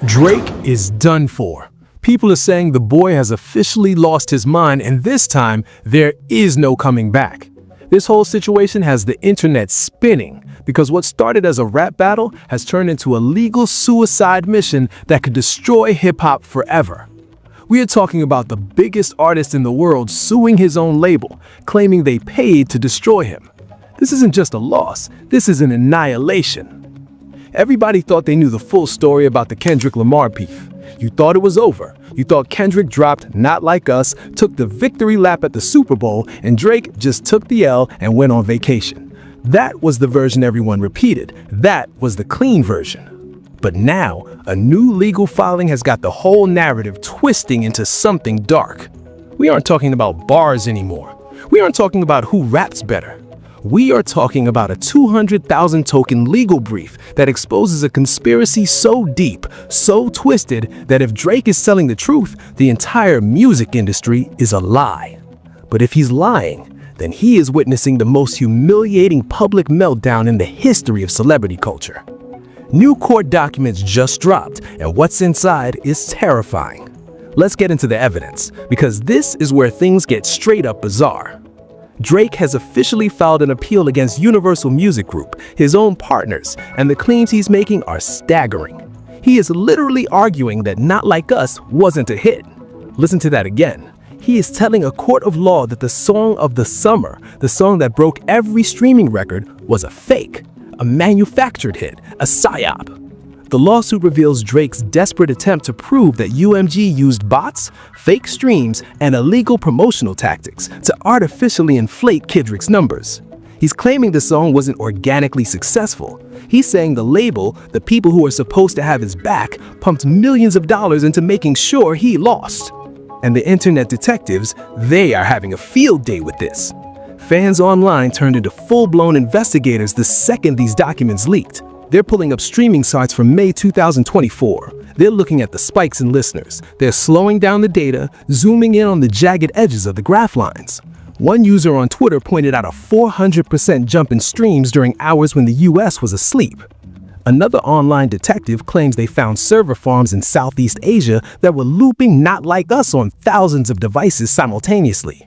Drake is done for. People are saying the boy has officially lost his mind, and this time there is no coming back. This whole situation has the internet spinning because what started as a rap battle has turned into a legal suicide mission that could destroy hip-hop forever. We are talking about the biggest artist in the world suing his own label, claiming they paid to destroy him. This isn't just a loss, this is an annihilation. Everybody thought they knew the full story about the Kendrick Lamar beef. You thought it was over. You thought Kendrick dropped Not Like Us, took the victory lap at the Super Bowl, and Drake just took the L and went on vacation. That was the version everyone repeated. That was the clean version. But now, a new legal filing has got the whole narrative twisting into something dark. We aren't talking about bars anymore. We aren't talking about who raps better. We are talking about a 200,000 token legal brief that exposes a conspiracy so deep, so twisted, that if Drake is telling the truth, the entire music industry is a lie. But if he's lying, then he is witnessing the most humiliating public meltdown in the history of celebrity culture. New court documents just dropped, and what's inside is terrifying. Let's get into the evidence, because this is where things get straight up bizarre. Drake has officially filed an appeal against Universal Music Group, his own partners, and the claims he's making are staggering. He is literally arguing that Not Like Us wasn't a hit. Listen to that again. He is telling a court of law that the song of the summer, the song that broke every streaming record, was a fake, a manufactured hit, a psyop. The lawsuit reveals Drake's desperate attempt to prove that UMG used bots, fake streams, and illegal promotional tactics to artificially inflate Kendrick's numbers. He's claiming the song wasn't organically successful. He's saying the label, the people who are supposed to have his back, pumped millions of dollars into making sure he lost. And the internet detectives, they are having a field day with this. Fans online turned into full-blown investigators the second these documents leaked. They're pulling up streaming sites from May 2024. They're looking at the spikes in listeners. They're slowing down the data, zooming in on the jagged edges of the graph lines. One user on Twitter pointed out a 400% jump in streams during hours when the US was asleep. Another online detective claims they found server farms in Southeast Asia that were looping Not Like Us on thousands of devices simultaneously.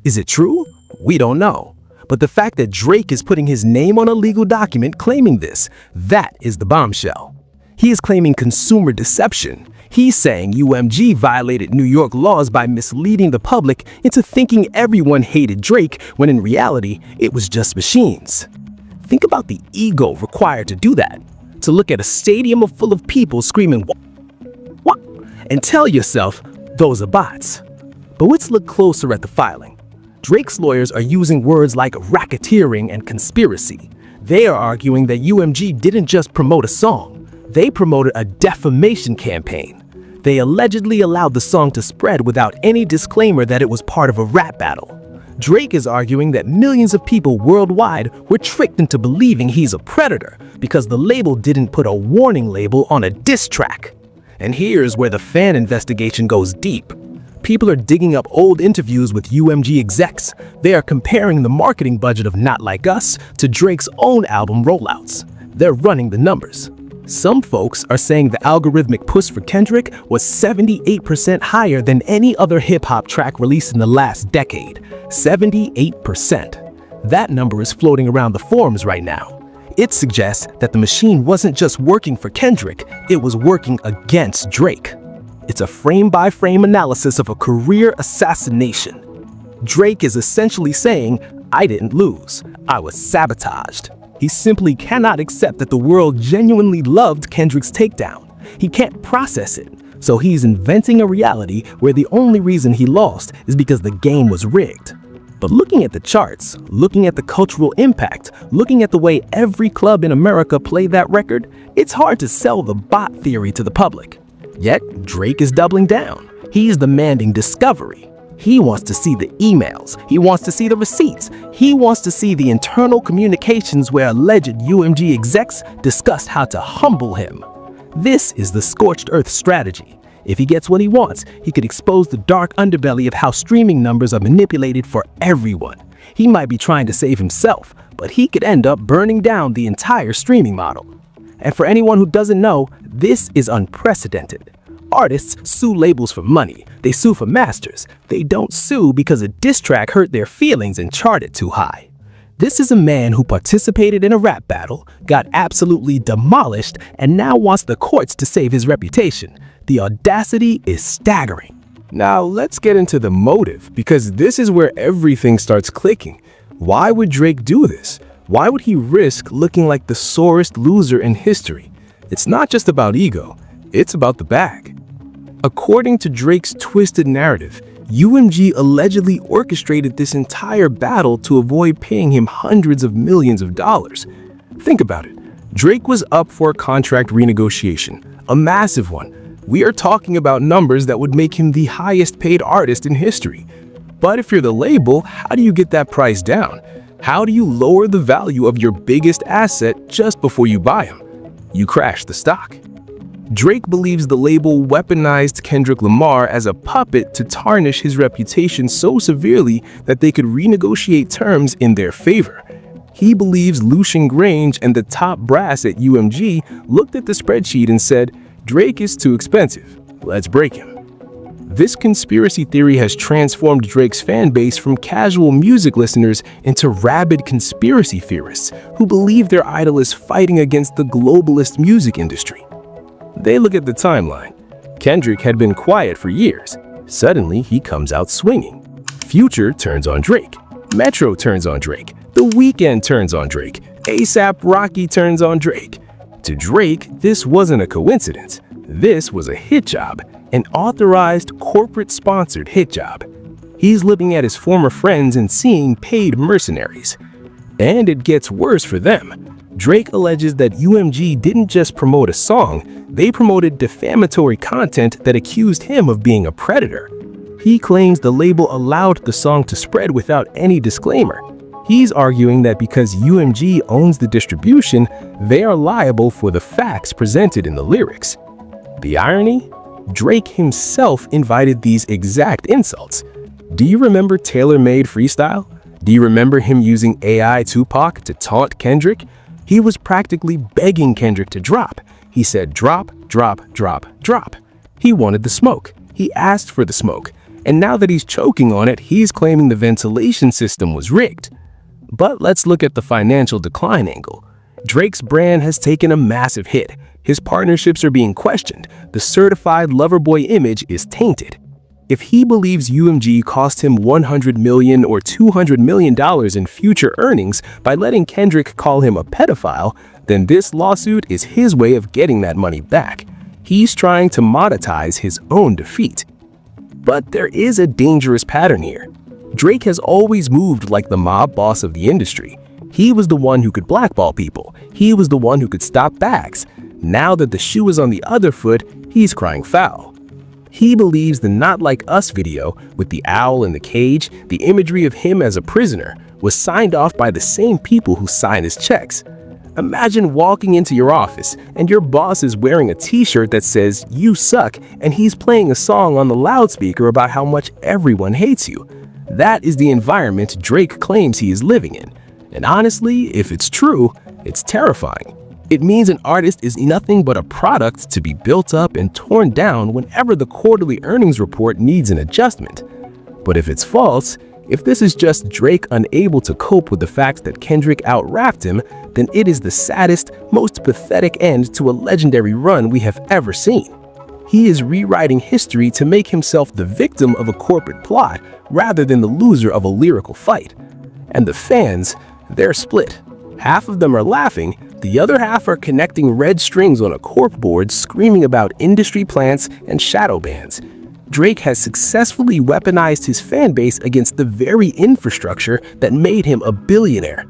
Is it true? We don't know. But the fact that Drake is putting his name on a legal document claiming this, that is the bombshell. He is claiming consumer deception. He's saying UMG violated New York laws by misleading the public into thinking everyone hated Drake when in reality, it was just machines. Think about the ego required to do that. To look at a stadium full of people screaming, "What?" and tell yourself, those are bots. But let's look closer at the filing. Drake's lawyers are using words like racketeering and conspiracy. They are arguing that UMG didn't just promote a song, they promoted a defamation campaign. They allegedly allowed the song to spread without any disclaimer that it was part of a rap battle. Drake is arguing that millions of people worldwide were tricked into believing he's a predator because the label didn't put a warning label on a diss track. And here's where the fan investigation goes deep. People are digging up old interviews with UMG execs. They are comparing the marketing budget of Not Like Us to Drake's own album rollouts. They're running the numbers. Some folks are saying the algorithmic push for Kendrick was 78% higher than any other hip-hop track released in the last decade. 78%. That number is floating around the forums right now. It suggests that the machine wasn't just working for Kendrick, it was working against Drake. It's a frame-by-frame analysis of a career assassination. Drake is essentially saying, I didn't lose, I was sabotaged. He simply cannot accept that the world genuinely loved Kendrick's takedown. He can't process it, so he's inventing a reality where the only reason he lost is because the game was rigged. But looking at the charts, looking at the cultural impact, looking at the way every club in America played that record, it's hard to sell the bot theory to the public. Yet, Drake is doubling down. He's demanding discovery. He wants to see the emails. He wants to see the receipts. He wants to see the internal communications where alleged UMG execs discussed how to humble him. This is the scorched earth strategy. If he gets what he wants, he could expose the dark underbelly of how streaming numbers are manipulated for everyone. He might be trying to save himself, but he could end up burning down the entire streaming model. And for anyone who doesn't know, this is unprecedented. Artists sue labels for money. They sue for masters. They don't sue because a diss track hurt their feelings and charted too high. This is a man who participated in a rap battle, got absolutely demolished, and now wants the courts to save his reputation. The audacity is staggering. Now, let's get into the motive, because this is where everything starts clicking. Why would Drake do this? Why would he risk looking like the sorest loser in history? It's not just about ego, it's about the bag. According to Drake's twisted narrative, UMG allegedly orchestrated this entire battle to avoid paying him hundreds of millions of dollars. Think about it. Drake was up for a contract renegotiation, a massive one. We are talking about numbers that would make him the highest paid artist in history. But if you're the label, how do you get that price down? How do you lower the value of your biggest asset just before you buy him? You crash the stock. Drake believes the label weaponized Kendrick Lamar as a puppet to tarnish his reputation so severely that they could renegotiate terms in their favor. He believes Lucian Grange and the top brass at UMG looked at the spreadsheet and said, "Drake is too expensive. Let's break him." This conspiracy theory has transformed Drake's fan base from casual music listeners into rabid conspiracy theorists who believe their idol is fighting against the globalist music industry. They look at the timeline. Kendrick had been quiet for years. Suddenly, he comes out swinging. Future turns on Drake. Metro turns on Drake. The Weeknd turns on Drake. A$AP Rocky turns on Drake. To Drake, this wasn't a coincidence. This was a hit job, an authorized, corporate-sponsored hit job. He's looking at his former friends and seeing paid mercenaries. And it gets worse for them. Drake alleges that UMG didn't just promote a song, they promoted defamatory content that accused him of being a predator. He claims the label allowed the song to spread without any disclaimer. He's arguing that because UMG owns the distribution, they are liable for the facts presented in the lyrics. The irony? Drake himself invited these exact insults. Do you remember Tailor-Made Freestyle? Do you remember him using AI Tupac to taunt Kendrick? He was practically begging Kendrick to drop. He said, "Drop, drop, drop, drop." He wanted the smoke. He asked for the smoke. And now that he's choking on it, he's claiming the ventilation system was rigged. But let's look at the financial decline angle. Drake's brand has taken a massive hit. His partnerships are being questioned. The certified lover boy image is tainted. If he believes UMG cost him $100 million or $200 million in future earnings by letting Kendrick call him a pedophile, then this lawsuit is his way of getting that money back. He's trying to monetize his own defeat. But there is a dangerous pattern here. Drake has always moved like the mob boss of the industry. He was the one who could blackball people. He was the one who could stop bags. Now that the shoe is on the other foot, he's crying foul. He believes the Not Like Us video with the owl in the cage, the imagery of him as a prisoner, was signed off by the same people who sign his checks. Imagine walking into your office and your boss is wearing a t-shirt that says, "You suck," and he's playing a song on the loudspeaker about how much everyone hates you. That is the environment Drake claims he is living in. And honestly, if it's true, it's terrifying. It means an artist is nothing but a product to be built up and torn down whenever the quarterly earnings report needs an adjustment. But if it's false, if this is just Drake unable to cope with the fact that Kendrick out-rapped him, then it is the saddest, most pathetic end to a legendary run we have ever seen. He is rewriting history to make himself the victim of a corporate plot rather than the loser of a lyrical fight. And the fans, they're split. Half of them are laughing, the other half are connecting red strings on a corkboard screaming about industry plants and shadow bans. Drake has successfully weaponized his fan base against the very infrastructure that made him a billionaire.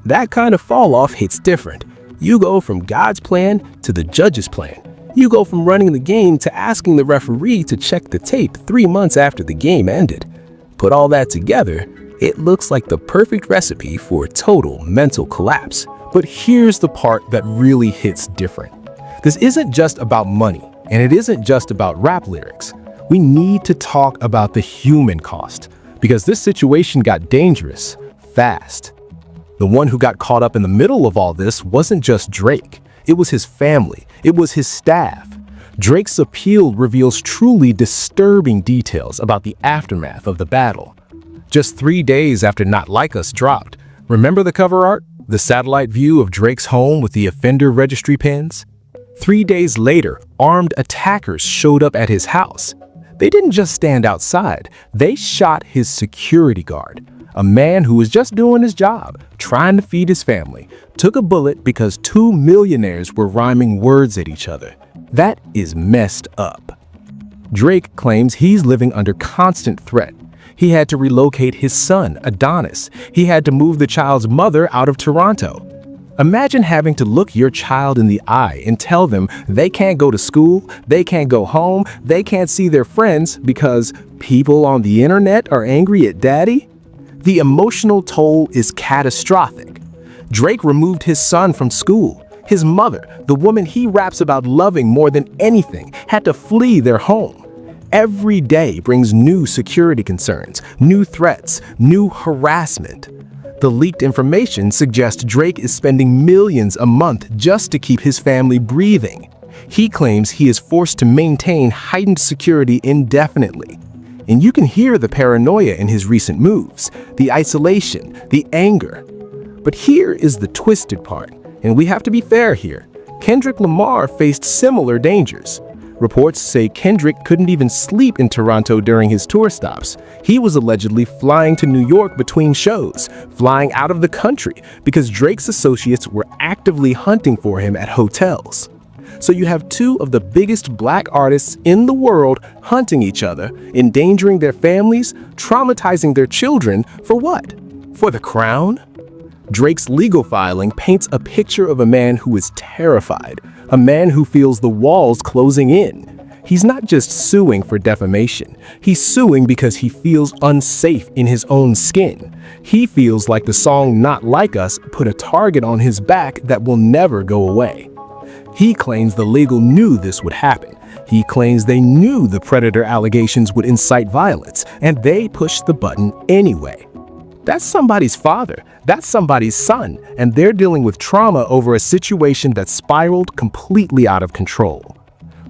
That kind of fall-off hits different. You go from God's plan to the judge's plan. You go from running the game to asking the referee to check the tape 3 months after the game ended. Put all that together, it looks like the perfect recipe for a total mental collapse. But here's the part that really hits different. This isn't just about money, and it isn't just about rap lyrics. We need to talk about the human cost, because this situation got dangerous fast. The one who got caught up in the middle of all this wasn't just Drake. It was his family. It was his staff. Drake's appeal reveals truly disturbing details about the aftermath of the battle. Just 3 days after Not Like Us dropped, remember the cover art? The satellite view of Drake's home with the offender registry pins? 3 days later, armed attackers showed up at his house. They didn't just stand outside, they shot his security guard, a man who was just doing his job, trying to feed his family, took a bullet because 2 millionaires were rhyming words at each other. That is messed up. Drake claims he's living under constant threat. He had to relocate his son, Adonis. He had to move the child's mother out of Toronto. Imagine having to look your child in the eye and tell them they can't go to school, they can't go home, they can't see their friends because people on the internet are angry at daddy. The emotional toll is catastrophic. Drake removed his son from school. His mother, the woman he raps about loving more than anything, had to flee their home. Every day brings new security concerns, new threats, new harassment. The leaked information suggests Drake is spending millions a month just to keep his family breathing. He claims he is forced to maintain heightened security indefinitely. And you can hear the paranoia in his recent moves, the isolation, the anger. But here is the twisted part, and we have to be fair here. Kendrick Lamar faced similar dangers. Reports say Kendrick couldn't even sleep in Toronto during his tour stops. He was allegedly flying to New York between shows, flying out of the country because Drake's associates were actively hunting for him at hotels. So you have two of the biggest black artists in the world hunting each other, endangering their families, traumatizing their children, for what? For the crown? Drake's legal filing paints a picture of a man who is terrified, a man who feels the walls closing in. He's not just suing for defamation. He's suing because he feels unsafe in his own skin. He feels like the song Not Like Us put a target on his back that will never go away. He claims the label knew this would happen. He claims they knew the Predator allegations would incite violence, and they pushed the button anyway. That's somebody's father, that's somebody's son, and they're dealing with trauma over a situation that spiraled completely out of control.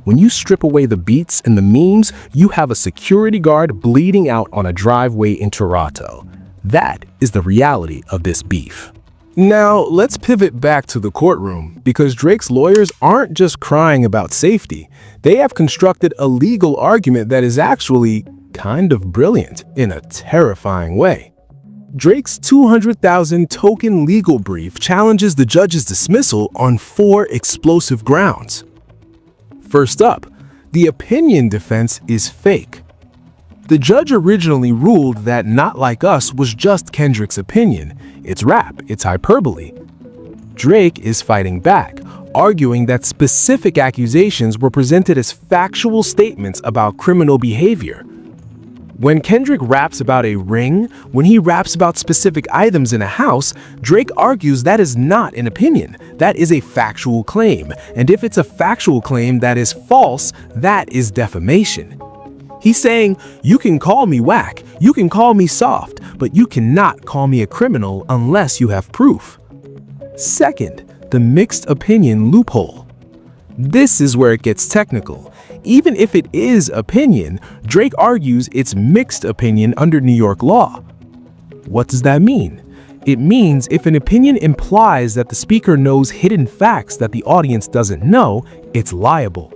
When you strip away the beats and the memes, you have a security guard bleeding out on a driveway in Toronto. That is the reality of this beef. Now, let's pivot back to the courtroom, because Drake's lawyers aren't just crying about safety. They have constructed a legal argument that is actually kind of brilliant in a terrifying way. Drake's 200,000 token legal brief challenges the judge's dismissal on 4 explosive grounds. First up, the opinion defense is fake. The judge originally ruled that Not Like Us was just Kendrick's opinion. It's rap, it's hyperbole. Drake is fighting back, arguing that specific accusations were presented as factual statements about criminal behavior. When Kendrick raps about a ring, when he raps about specific items in a house, Drake argues that is not an opinion. That is a factual claim. And if it's a factual claim that is false, that is defamation. He's saying, you can call me whack, you can call me soft, but you cannot call me a criminal unless you have proof. Second, the mixed opinion loophole. This is where it gets technical. Even if it is opinion, Drake argues it's mixed opinion under New York law. What does that mean? It means if an opinion implies that the speaker knows hidden facts that the audience doesn't know, it's liable.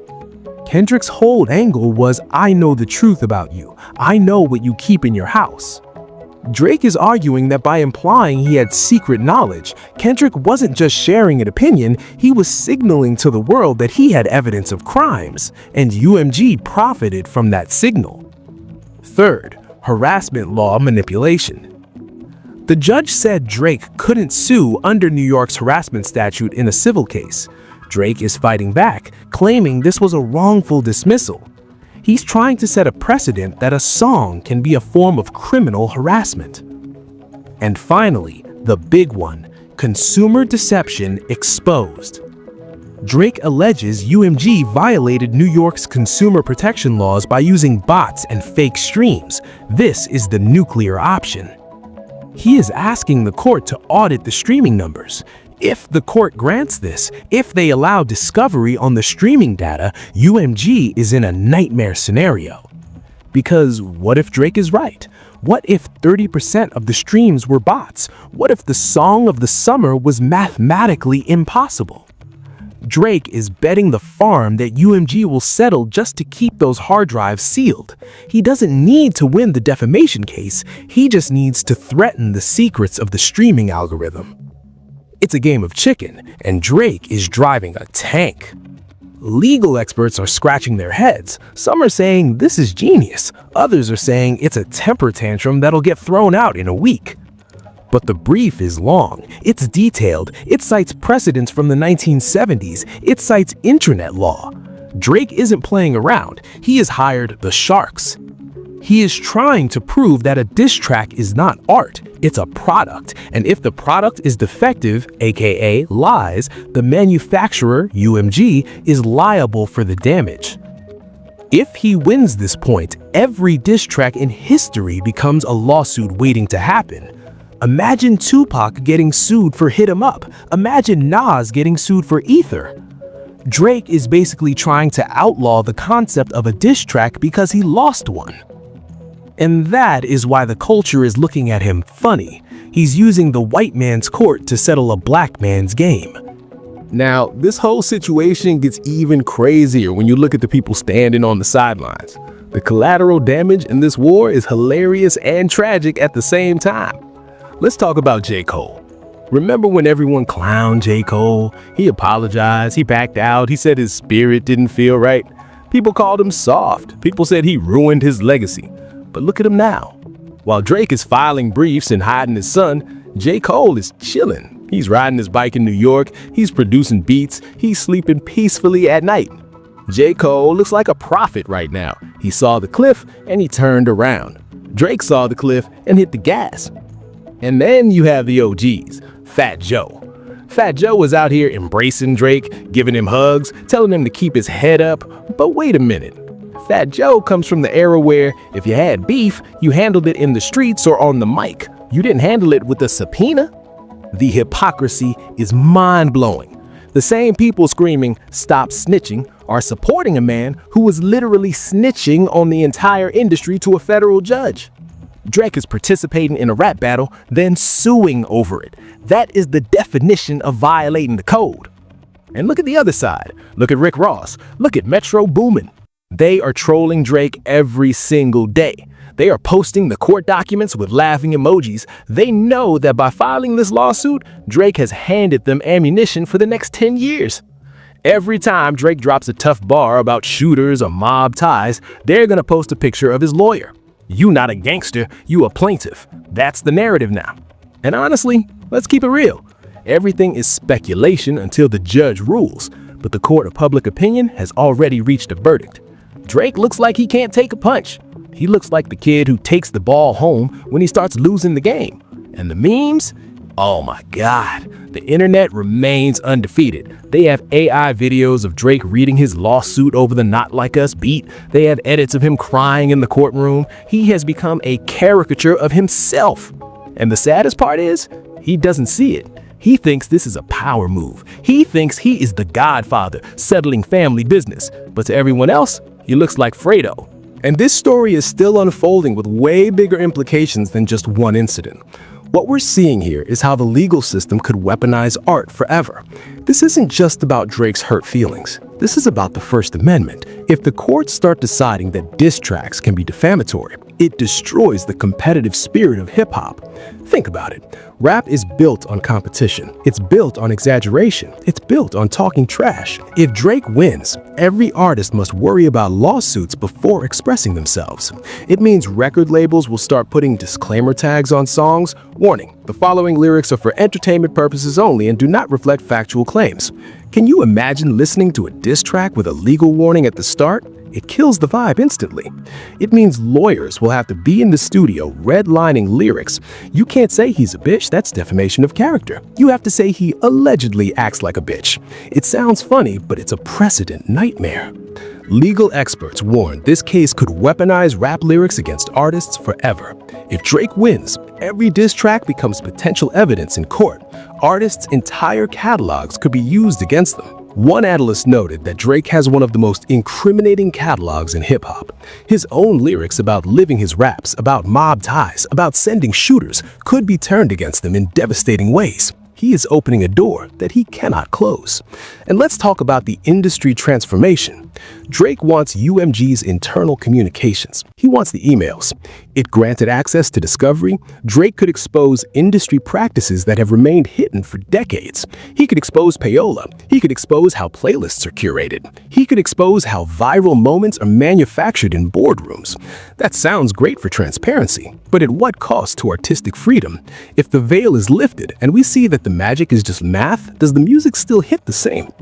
Kendrick's whole angle was, I know the truth about you. I know what you keep in your house. Drake is arguing that by implying he had secret knowledge, Kendrick wasn't just sharing an opinion, he was signaling to the world that he had evidence of crimes, and UMG profited from that signal. Third, harassment law manipulation. The judge said Drake couldn't sue under New York's harassment statute in a civil case. Drake is fighting back, claiming this was a wrongful dismissal. He's trying to set a precedent that a song can be a form of criminal harassment. And finally, the big one, consumer deception exposed. Drake alleges UMG violated New York's consumer protection laws by using bots and fake streams. This is the nuclear option. He is asking the court to audit the streaming numbers. If the court grants this, if they allow discovery on the streaming data, UMG is in a nightmare scenario. Because what if Drake is right? What if 30% of the streams were bots? What if the song of the summer was mathematically impossible? Drake is betting the farm that UMG will settle just to keep those hard drives sealed. He doesn't need to win the defamation case, he just needs to threaten the secrets of the streaming algorithm. It's a game of chicken, and Drake is driving a tank. Legal experts are scratching their heads. Some are saying this is genius. Others are saying it's a temper tantrum that'll get thrown out in a week. But the brief is long, it's detailed, it cites precedents from the 1970s, it cites internet law. Drake isn't playing around, he has hired the sharks. He is trying to prove that a diss track is not art, it's a product, and if the product is defective, aka lies, the manufacturer, UMG, is liable for the damage. If he wins this point, every diss track in history becomes a lawsuit waiting to happen. Imagine Tupac getting sued for Hit 'Em Up. Imagine Nas getting sued for Ether. Drake is basically trying to outlaw the concept of a diss track because he lost one. And that is why the culture is looking at him funny. He's using the white man's court to settle a black man's game. Now, this whole situation gets even crazier when you look at the people standing on the sidelines. The collateral damage in this war is hilarious and tragic at the same time. Let's talk about J. Cole. Remember when everyone clowned J. Cole? He apologized, he backed out, he said his spirit didn't feel right. People called him soft. People said he ruined his legacy. But look at him now. While Drake is filing briefs and hiding his son, J. Cole is chilling. He's riding his bike in New York, he's producing beats, he's sleeping peacefully at night. J. Cole looks like a prophet right now. He saw the cliff and he turned around. Drake saw the cliff and hit the gas. And then you have the OGs, Fat Joe. Fat Joe was out here embracing Drake, giving him hugs, telling him to keep his head up. But wait a minute. Fat Joe comes from the era where if you had beef, you handled it in the streets or on the mic. You didn't handle it with a subpoena. The hypocrisy is mind-blowing. The same people screaming, "Stop snitching," are supporting a man who was literally snitching on the entire industry to a federal judge. Drake is participating in a rap battle, then suing over it. That is the definition of violating the code. And look at the other side. Look at Rick Ross. Look at Metro Boomin. They are trolling Drake every single day. They are posting the court documents with laughing emojis. They know that by filing this lawsuit, Drake has handed them ammunition for the next 10 years. Every time Drake drops a tough bar about shooters or mob ties, they're gonna post a picture of his lawyer. You not a gangster, you a plaintiff. That's the narrative now. And honestly, let's keep it real. Everything is speculation until the judge rules, but the court of public opinion has already reached a verdict. Drake looks like he can't take a punch. He looks like the kid who takes the ball home when he starts losing the game. And the memes? Oh my God, the internet remains undefeated. They have AI videos of Drake reading his lawsuit over the Not Like Us beat. They have edits of him crying in the courtroom. He has become a caricature of himself. And the saddest part is, he doesn't see it. He thinks this is a power move. He thinks he is the godfather, settling family business. But to everyone else, he looks like Fredo. And this story is still unfolding with way bigger implications than just one incident. What we're seeing here is how the legal system could weaponize art forever. This isn't just about Drake's hurt feelings. This is about the First Amendment. If the courts start deciding that diss tracks can be defamatory, it destroys the competitive spirit of hip-hop. Think about it. Rap is built on competition. It's built on exaggeration. It's built on talking trash. If Drake wins, every artist must worry about lawsuits before expressing themselves. It means record labels will start putting disclaimer tags on songs. Warning, the following lyrics are for entertainment purposes only and do not reflect factual claims. Can you imagine listening to a diss track with a legal warning at the start? It kills the vibe instantly. It means lawyers will have to be in the studio redlining lyrics. You can't say he's a bitch, that's defamation of character. You have to say he allegedly acts like a bitch. It sounds funny, but it's a precedent nightmare. Legal experts warn this case could weaponize rap lyrics against artists forever. If Drake wins, every diss track becomes potential evidence in court. Artists' entire catalogs could be used against them. One analyst noted that Drake has one of the most incriminating catalogs in hip-hop. His own lyrics about living his raps, about mob ties, about sending shooters could be turned against him in devastating ways. He is opening a door that he cannot close. And let's talk about the industry transformation. Drake wants UMG's internal communications. He wants the emails. It granted access to discovery. Drake could expose industry practices that have remained hidden for decades. He could expose payola. He could expose how playlists are curated. He could expose how viral moments are manufactured in boardrooms. That sounds great for transparency, but at what cost to artistic freedom? If the veil is lifted and we see that the magic is just math, does the music still hit the same?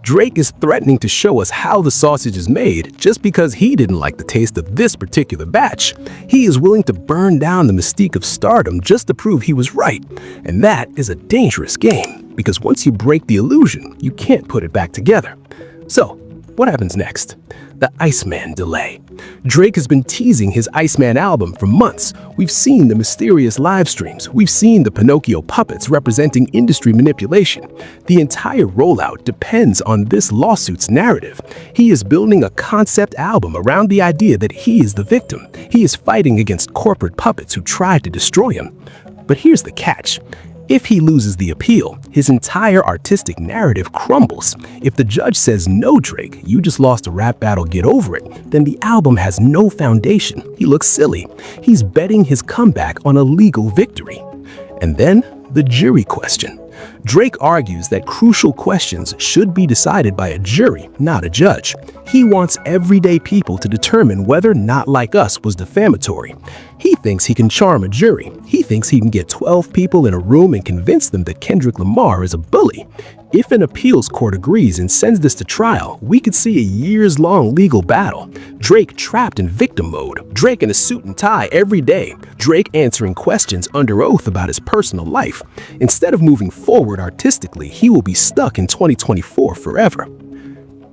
Drake is threatening to show us how the sausage is made just because he didn't like the taste of this particular batch. He is willing to burn down the mystique of stardom just to prove he was right. And that is a dangerous game, because once you break the illusion, you can't put it back together. So, what happens next? The Iceman delay. Drake has been teasing his Iceman album for months. We've seen the mysterious live streams. We've seen the Pinocchio puppets representing industry manipulation. The entire rollout depends on this lawsuit's narrative. He is building a concept album around the idea that he is the victim. He is fighting against corporate puppets who tried to destroy him. But here's the catch. If he loses the appeal, his entire artistic narrative crumbles. If the judge says, "No, Drake, you just lost a rap battle, get over it," then the album has no foundation. He looks silly. He's betting his comeback on a legal victory. And then, the jury question. Drake argues that crucial questions should be decided by a jury, not a judge. He wants everyday people to determine whether "Not Like Us" was defamatory. He thinks he can charm a jury. He thinks he can get 12 people in a room and convince them that Kendrick Lamar is a bully. If an appeals court agrees and sends this to trial, we could see a years-long legal battle. Drake trapped in victim mode. Drake in a suit and tie every day. Drake answering questions under oath about his personal life. Instead of moving forward artistically, he will be stuck in 2024 forever.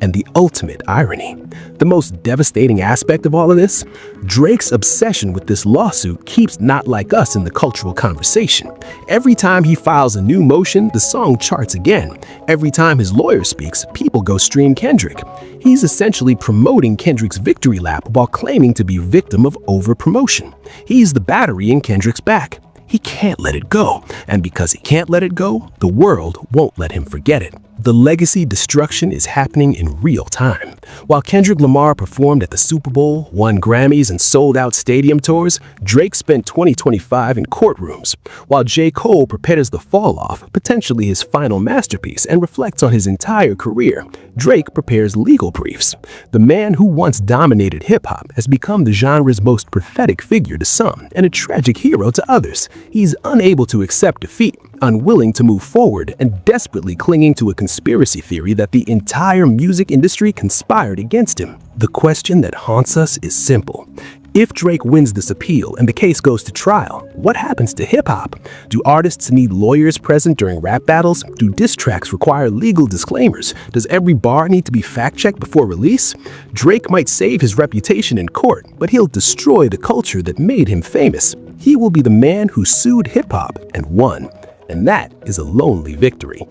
And the ultimate irony, the most devastating aspect of all of this, Drake's obsession with this lawsuit keeps Not Like Us in the cultural conversation. Every time he files a new motion, the song charts again. Every time his lawyer speaks, people go stream Kendrick. He's essentially promoting Kendrick's victory lap while claiming to be victim of over-promotion. He's the battery in Kendrick's back. He can't let it go, and because he can't let it go, the world won't let him forget it. The legacy destruction is happening in real time. While Kendrick Lamar performed at the Super Bowl, won Grammys, and sold out stadium tours, Drake spent 2025 in courtrooms. While J. Cole prepares the fall off, potentially his final masterpiece, and reflects on his entire career, Drake prepares legal briefs. The man who once dominated hip-hop has become the genre's most prophetic figure to some and a tragic hero to others. He's unable to accept defeat, unwilling to move forward, and desperately clinging to a conspiracy theory that the entire music industry conspired against him. The question that haunts us is simple. If Drake wins this appeal and the case goes to trial, what happens to hip-hop? Do artists need lawyers present during rap battles? Do diss tracks require legal disclaimers? Does every bar need to be fact-checked before release? Drake might save his reputation in court, but he'll destroy the culture that made him famous. He will be the man who sued hip-hop and won. And that is a lonely victory.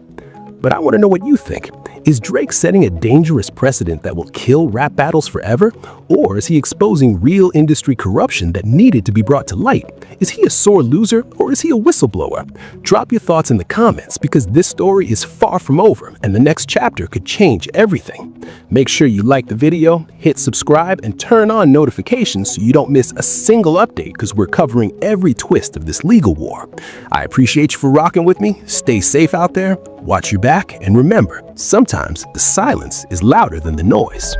But I want to know what you think. Is Drake setting a dangerous precedent that will kill rap battles forever? Or is he exposing real industry corruption that needed to be brought to light? Is he a sore loser or is he a whistleblower? Drop your thoughts in the comments, because this story is far from over and the next chapter could change everything. Make sure you like the video, hit subscribe, and turn on notifications so you don't miss a single update, because we're covering every twist of this legal war. I appreciate you for rocking with me. Stay safe out there, watch your back, and remember, sometimes the silence is louder than the noise.